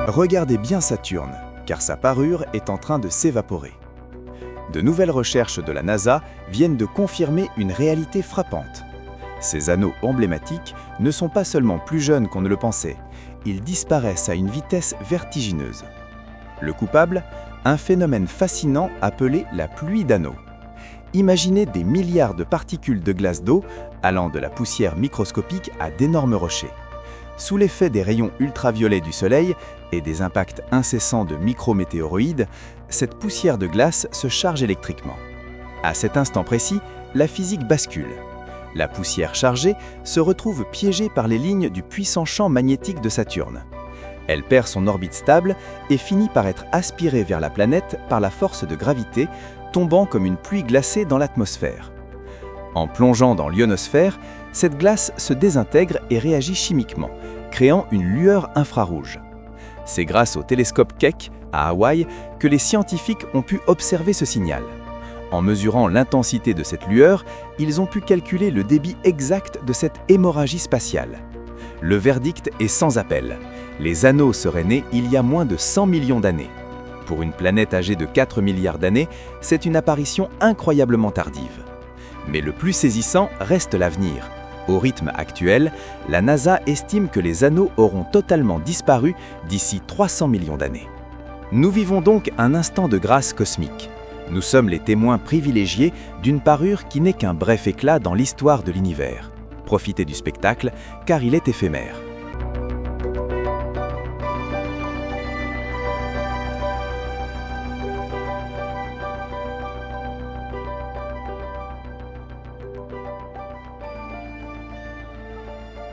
Regardez bien Saturne, car sa parure est en train de s'évaporer. De nouvelles recherches de la NASA viennent de confirmer une réalité frappante. Ces anneaux emblématiques ne sont pas seulement plus jeunes qu'on ne le pensait, ils disparaissent à une vitesse vertigineuse. Le coupable, un phénomène fascinant appelé la pluie d'anneaux. Imaginez des milliards de particules de glace d'eau allant de la poussière microscopique à d'énormes rochers. Sous l'effet des rayons ultraviolets du Soleil et des impacts incessants de micrométéoroïdes, cette poussière de glace se charge électriquement. À cet instant précis, la physique bascule. La poussière chargée se retrouve piégée par les lignes du puissant champ magnétique de Saturne. Elle perd son orbite stable et finit par être aspirée vers la planète par la force de gravité, tombant comme une pluie glacée dans l'atmosphère. En plongeant dans l'ionosphère, cette glace se désintègre et réagit chimiquement, créant une lueur infrarouge. C'est grâce au télescope Keck, à Hawaï, que les scientifiques ont pu observer ce signal. En mesurant l'intensité de cette lueur, ils ont pu calculer le débit exact de cette hémorragie spatiale. Le verdict est sans appel. Les anneaux seraient nés il y a moins de 100 millions d'années. Pour une planète âgée de 4 milliards d'années, c'est une apparition incroyablement tardive. Mais le plus saisissant reste l'avenir. Au rythme actuel, la NASA estime que les anneaux auront totalement disparu d'ici 300 millions d'années. Nous vivons donc un instant de grâce cosmique. Nous sommes les témoins privilégiés d'une parure qui n'est qu'un bref éclat dans l'histoire de l'univers. Profitez du spectacle, car il est éphémère.